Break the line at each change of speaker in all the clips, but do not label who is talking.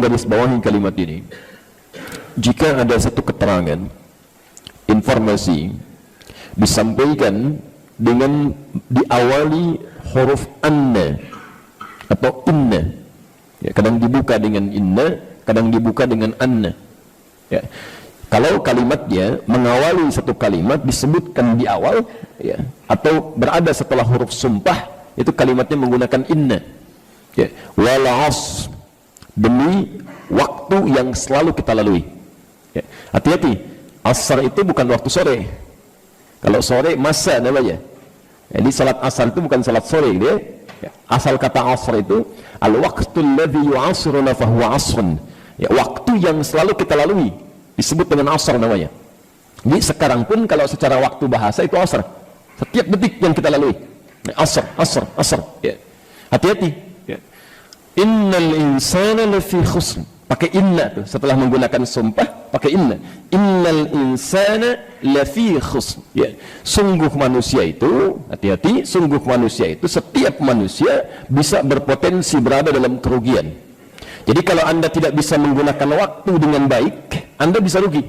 menggarisbawahi kalimat ini. Jika ada satu keterangan, informasi disampaikan dengan diawali huruf anna atau inna, ya, kadang dibuka dengan inna, kadang dibuka dengan anna, ya. Kalau kalimatnya mengawali satu kalimat disebutkan di awal, ya, atau berada setelah huruf sumpah, itu kalimatnya menggunakan inna, ya. Wal 'ashr, demi waktu yang selalu kita lalui, ya. Hati-hati, asar itu bukan waktu sore. Kalau sore masa namanya. Jadi salat asar itu bukan salat sore, dia. Ya. Asal kata asar itu al-waqtul ladzi yu'asiruna fa huwa asrun. Ya, waktu yang selalu kita lalui disebut dengan asar namanya. Jadi sekarang pun kalau secara waktu bahasa itu asar. Setiap detik yang kita lalui. Asar, asar, asar. Ya. Hati-hati. Ya. Innal insana lafi khusr. Pakai inna tuh, setelah menggunakan sumpah pakai inna. Innal insana lafi khusr. Ya. Sungguh manusia itu, hati-hati, sungguh manusia itu, setiap manusia bisa berpotensi berada dalam kerugian. Jadi kalau Anda tidak bisa menggunakan waktu dengan baik, Anda bisa rugi.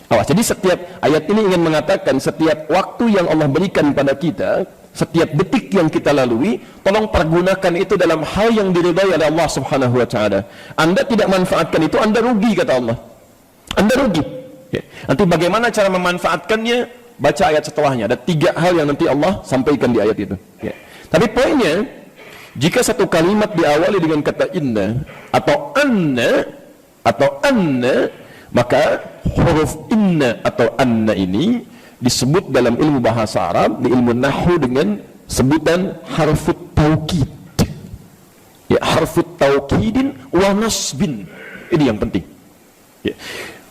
Awas, jadi setiap ayat ini ingin mengatakan setiap waktu yang Allah berikan pada kita, setiap detik yang kita lalui, tolong pergunakan itu dalam hal yang diridhai oleh Allah Subhanahu wa taala. Anda tidak manfaatkan itu, Anda rugi, kata Allah. Anda rugi. Ya. Nanti bagaimana cara memanfaatkannya? Baca ayat setelahnya. Ada 3 hal yang nanti Allah sampaikan di ayat itu. Ya. Tapi poinnya, jika satu kalimat diawali dengan kata inna atau anna, maka huruf inna atau anna ini disebut dalam ilmu bahasa Arab, di ilmu nahwu dengan sebutan harfut taukid. Ya, harfut taukidin wa nasbin. Ini yang penting. Ya.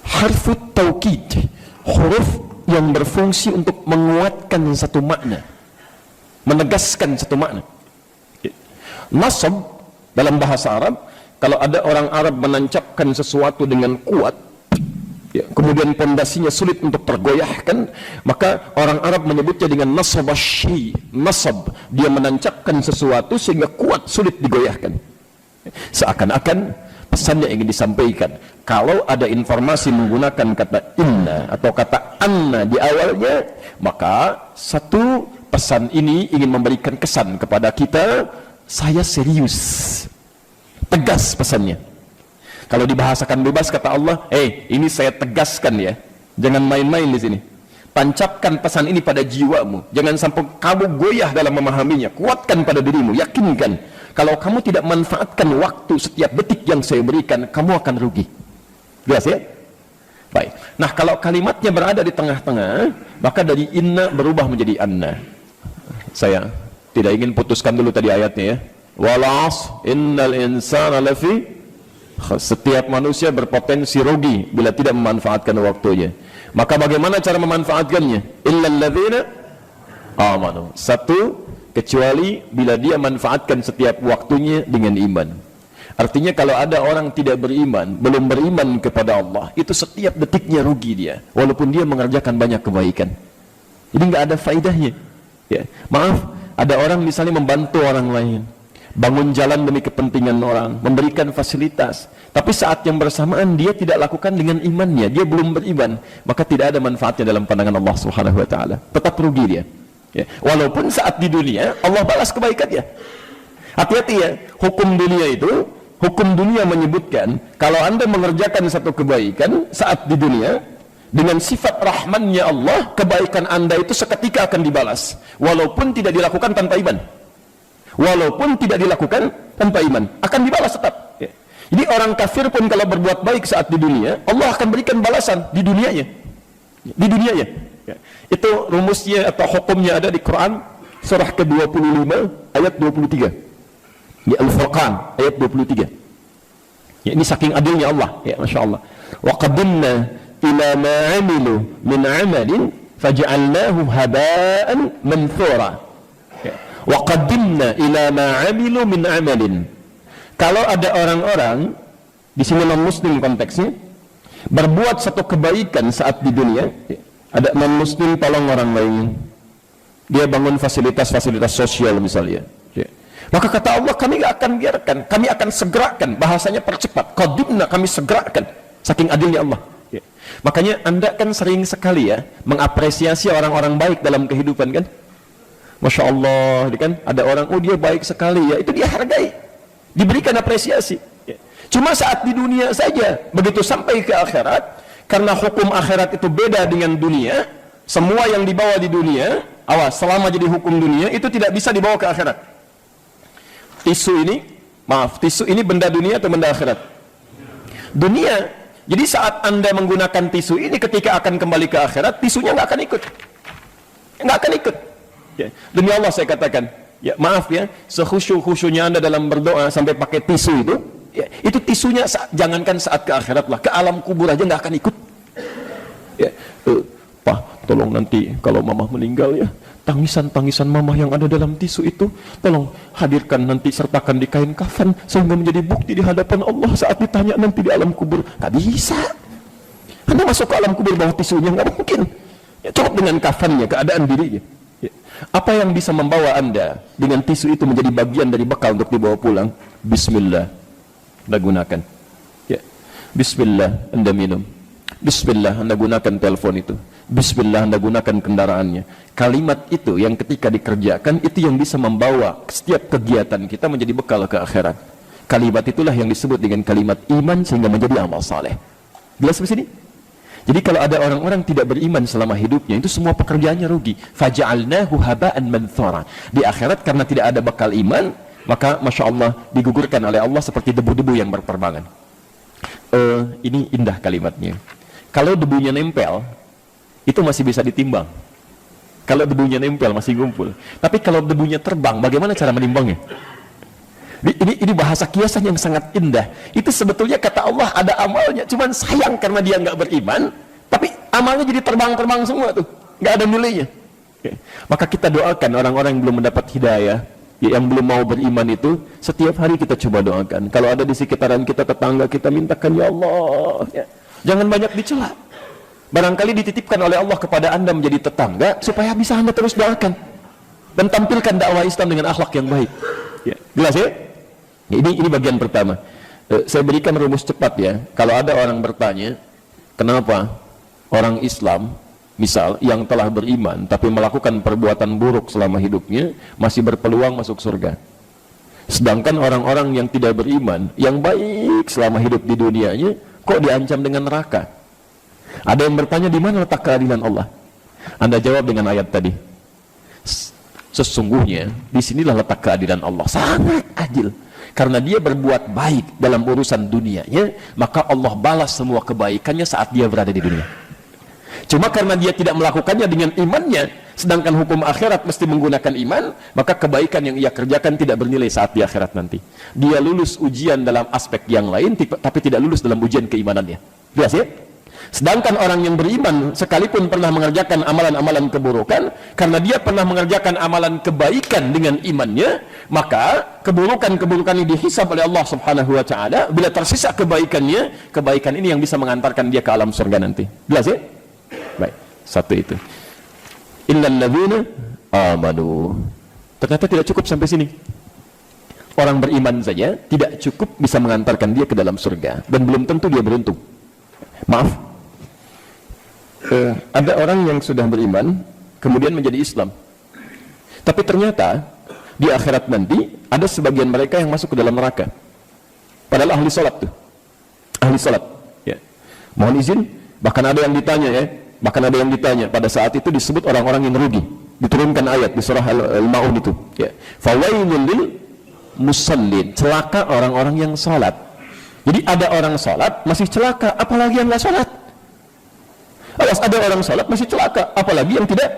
Harfut taukid, huruf yang berfungsi untuk menguatkan satu makna, menegaskan satu makna. Ya. Nasab dalam bahasa Arab, kalau ada orang Arab menancapkan sesuatu dengan kuat, ya, kemudian pondasinya sulit untuk tergoyahkan, maka orang Arab menyebutnya dengan nasab asy. Nasab, dia menancapkan sesuatu sehingga kuat, sulit digoyahkan. Seakan-akan pesan yang ingin disampaikan, kalau ada informasi menggunakan kata inna atau kata anna di awalnya, maka satu pesan ini ingin memberikan kesan kepada kita, saya serius, tegas pesannya. Kalau dibahasakan bebas, kata Allah, ini saya tegaskan ya, jangan main-main di sini. Tancapkan pesan ini pada jiwamu, jangan sampai kamu goyah dalam memahaminya. Kuatkan pada dirimu, yakinkan. Kalau kamu tidak manfaatkan waktu setiap detik yang saya berikan, kamu akan rugi. Jelas ya? Baik. Nah, kalau kalimatnya berada di tengah-tengah, maka dari inna berubah menjadi anna. Saya tidak ingin putuskan dulu tadi ayatnya ya. Wal 'ashr innal insana lafi. Setiap manusia berpotensi rugi bila tidak memanfaatkan waktunya. Maka bagaimana cara memanfaatkannya? Illal ladzina amanu. Satu, kecuali bila dia manfaatkan setiap waktunya dengan iman. Artinya kalau ada orang tidak beriman, belum beriman kepada Allah, itu setiap detiknya rugi dia, walaupun dia mengerjakan banyak kebaikan. Jadi nggak ada faedahnya. Ya. Maaf, ada orang misalnya membantu orang lain, bangun jalan demi kepentingan orang, memberikan fasilitas, tapi saat yang bersamaan dia tidak lakukan dengan imannya, dia belum beriman, maka tidak ada manfaatnya dalam pandangan Allah Subhanahu wa taala. Tetap rugi dia. Ya. Walaupun saat di dunia Allah balas kebaikannya. Hati-hati ya, hukum dunia menyebutkan kalau Anda mengerjakan satu kebaikan saat di dunia dengan sifat rahmannya Allah, kebaikan Anda itu seketika akan dibalas, walaupun tidak dilakukan tanpa iman. Walaupun tidak dilakukan tanpa iman, akan dibalas tetap. Ya. Jadi orang kafir pun kalau berbuat baik saat di dunia, Allah akan berikan balasan di dunianya. Di dunianya. Ya. Itu rumusnya atau hukumnya ada di Quran surah ke-25 ayat 23. Di Al-Furqan ayat 23. Ya, ini saking adilnya Allah, ya, Masya Allah. Wa qadimna ila ma 'amilu min 'amalin faj'alnahu haba'an manthura. Wa qadimna ila ma 'amilu min 'amalin. Kalau ada orang-orang di sini non-muslim konteksnya berbuat satu kebaikan saat di dunia, ada non-muslim tolong orang lain, dia bangun fasilitas-fasilitas sosial misalnya, Maka kata Allah, kami gak akan biarkan, kami akan segerakan, bahasanya percepat, qadimna, kami segerakan, saking adilnya Allah. Ya. Makanya Anda kan sering sekali ya mengapresiasi orang-orang baik dalam kehidupan kan. Masya Allah, kan ada orang, oh dia baik sekali ya, itu dia hargai, diberikan apresiasi. Ya. Cuma saat di dunia saja, begitu sampai ke akhirat, karena hukum akhirat itu beda dengan dunia, semua yang dibawa di dunia, awas, selama jadi hukum dunia, itu tidak bisa dibawa ke akhirat. Tisu ini benda dunia atau benda akhirat? Dunia. Jadi saat Anda menggunakan tisu ini ketika akan kembali ke akhirat, tisunya nggak akan ikut. Nggak akan ikut. Ya. Demi Allah saya katakan, ya maaf ya, sekhusyuk-khusyuknya Anda dalam berdoa sampai pakai tisu itu, ya, itu tisunya jangankan saat ke akhirat lah, ke alam kubur aja nggak akan ikut. Ya, Pak, tolong nanti kalau mamah meninggal ya, tangisan-tangisan mamah yang ada dalam tisu itu tolong hadirkan nanti, sertakan di kain kafan sehingga menjadi bukti di hadapan Allah saat ditanya nanti di alam kubur. Gak bisa. Anda masuk ke alam kubur bawa tisunya, gak mungkin. Ya, cukup dengan kafannya, keadaan dirinya. Ya. Apa yang bisa membawa Anda dengan tisu itu menjadi bagian dari bekal untuk dibawa pulang? Bismillah, Anda gunakan. Ya. Bismillah, Anda minum. Bismillah, Anda gunakan telepon itu. Bismillah, Anda gunakan kendaraannya. Kalimat itu yang ketika dikerjakan, itu yang bisa membawa setiap kegiatan kita menjadi bekal ke akhirat. Kalimat itulah yang disebut dengan kalimat iman sehingga menjadi amal saleh. Jelas di sini? Jadi kalau ada orang-orang tidak beriman selama hidupnya, itu semua pekerjaannya rugi. Faja'alnahu haba'an manthura. Di akhirat karena tidak ada bekal iman, maka Masya Allah digugurkan oleh Allah seperti debu-debu yang berterbangan. Ini indah kalimatnya. Kalau debunya nempel, itu masih bisa ditimbang. Kalau debunya nempel masih ngumpul. Tapi kalau debunya terbang, bagaimana cara menimbangnya? Ini bahasa kiasan yang sangat indah. Itu sebetulnya kata Allah ada amalnya, cuman sayang karena dia nggak beriman, tapi amalnya jadi terbang-terbang semua tuh, nggak ada nilainya. Oke. Maka kita doakan orang-orang yang belum mendapat hidayah, yang belum mau beriman itu, setiap hari kita coba doakan. Kalau ada di sekitaran kita, tetangga kita, mintakan ya Allah, ya. Jangan banyak dicela. Barangkali dititipkan oleh Allah kepada Anda menjadi tetangga supaya bisa Anda terus doakan dan tampilkan dakwah Islam dengan akhlak yang baik. Ya, jelas ya? Ini bagian pertama. Saya berikan rumus cepat ya. Kalau ada orang bertanya, kenapa orang Islam misal yang telah beriman tapi melakukan perbuatan buruk selama hidupnya masih berpeluang masuk surga, sedangkan orang-orang yang tidak beriman yang baik selama hidup di dunianya kok diancam dengan neraka? Ada yang bertanya, di mana letak keadilan Allah? Anda jawab dengan ayat tadi. Sesungguhnya disinilah letak keadilan Allah, sangat adil. Karena dia berbuat baik dalam urusan dunianya, maka Allah balas semua kebaikannya saat dia berada di dunia. Cuma karena dia tidak melakukannya dengan imannya, sedangkan hukum akhirat mesti menggunakan iman, maka kebaikan yang ia kerjakan tidak bernilai saat di akhirat nanti. Dia lulus ujian dalam aspek yang lain, tapi tidak lulus dalam ujian keimanannya. Jelas ya? Sedangkan orang yang beriman sekalipun pernah mengerjakan amalan-amalan keburukan, karena dia pernah mengerjakan amalan kebaikan dengan imannya, maka keburukan-keburukan ini dihisab oleh Allah Subhanahu wa taala. Bila tersisa kebaikannya, kebaikan ini yang bisa mengantarkan dia ke alam surga nanti. Jelas ya? Baik, satu itu. Illal ladzina amanu. Ternyata tidak cukup sampai sini. Orang beriman saja tidak cukup bisa mengantarkan dia ke dalam surga, dan belum tentu dia beruntung. Maaf. Ada orang yang sudah beriman kemudian menjadi Islam, tapi ternyata di akhirat nanti ada sebagian mereka yang masuk ke dalam neraka, padahal ahli salat tuh, ahli salat ya. Mohon izin, bahkan ada yang ditanya pada saat itu disebut orang-orang yang rugi, diturunkan ayat di surah Al-Ma'un itu ya, fawailul lil musallin, celaka orang-orang yang salat. Jadi ada orang salat masih celaka, apalagi yang nggak salat. Awas, ada orang salat masih celaka, apalagi yang tidak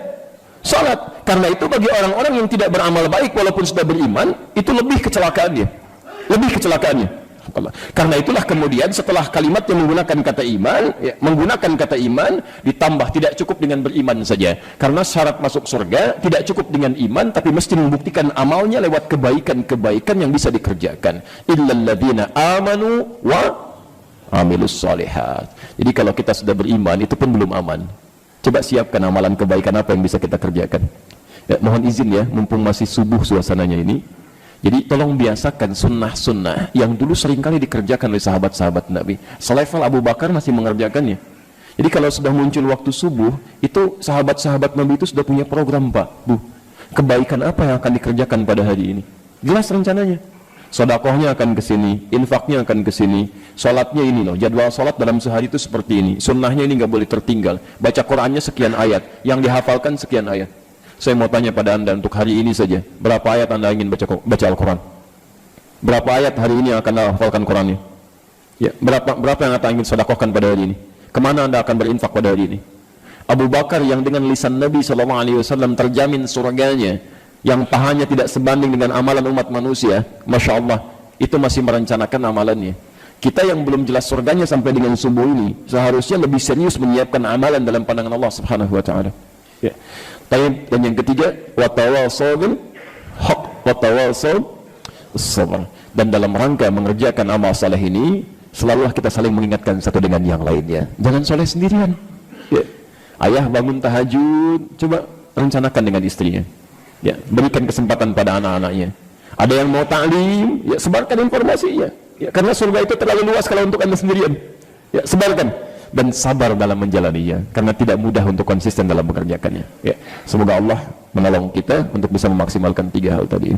salat. Karena itu bagi orang-orang yang tidak beramal baik walaupun sudah beriman, itu lebih kecelakaannya. Karena itulah kemudian setelah kalimat yang menggunakan kata iman, ya, menggunakan kata iman ditambah tidak cukup dengan beriman saja. Karena syarat masuk surga tidak cukup dengan iman, tapi mesti membuktikan amalnya lewat kebaikan-kebaikan yang bisa dikerjakan. Illal ladzina amanu wa amilus solihat. Jadi kalau kita sudah beriman itu pun belum aman. Coba siapkan amalan kebaikan apa yang bisa kita kerjakan. Ya, mohon izin ya, mumpung masih subuh suasananya ini, Jadi tolong biasakan sunnah-sunnah yang dulu seringkali dikerjakan oleh sahabat-sahabat Nabi. Selevel Abu Bakar masih mengerjakannya. Jadi kalau sudah muncul waktu subuh, itu sahabat-sahabat Nabi itu sudah punya program, Pak, Bu. Kebaikan apa yang akan dikerjakan pada hari ini? Jelas rencananya. Sodakohnya akan ke sini, infaknya akan ke sini, sholatnya ini loh, jadwal sholat dalam sehari itu seperti ini, sunnahnya ini nggak boleh tertinggal, baca Qurannya sekian ayat, yang dihafalkan sekian ayat. Saya mau tanya pada Anda untuk hari ini saja, berapa ayat Anda ingin baca Al-Quran? Berapa ayat hari ini yang akan Anda hafalkan Qurannya? Ya, berapa yang Anda ingin sodakohkan pada hari ini? Kemana Anda akan berinfak pada hari ini? Abu Bakar yang dengan lisan Nabi SAW terjamin surganya, yang pahanya tidak sebanding dengan amalan umat manusia, Masya Allah, itu masih merencanakan amalannya. Kita yang belum jelas surganya sampai dengan subuh ini, seharusnya lebih serius menyiapkan amalan dalam pandangan Allah Subhanahu wa Ta'ala. Ya. Dan yang ketiga, watawassaw bil haq watawassaw sabr. Dan dalam rangka mengerjakan amal saleh ini, selalulah kita saling mengingatkan satu dengan yang lainnya. Jangan soleh sendirian. Ya. Ayah bangun tahajud, coba rencanakan dengan istrinya. Ya, berikan kesempatan pada anak-anaknya. Ada yang mau ta'lim, ya sebarkan informasinya. Ya, karena surga itu terlalu luas kalau untuk Anda sendirian. Ya, sebarkan dan sabar dalam menjalaninya, karena tidak mudah untuk konsisten dalam mengerjakannya. Ya, semoga Allah menolong kita untuk bisa memaksimalkan 3 hal tadi.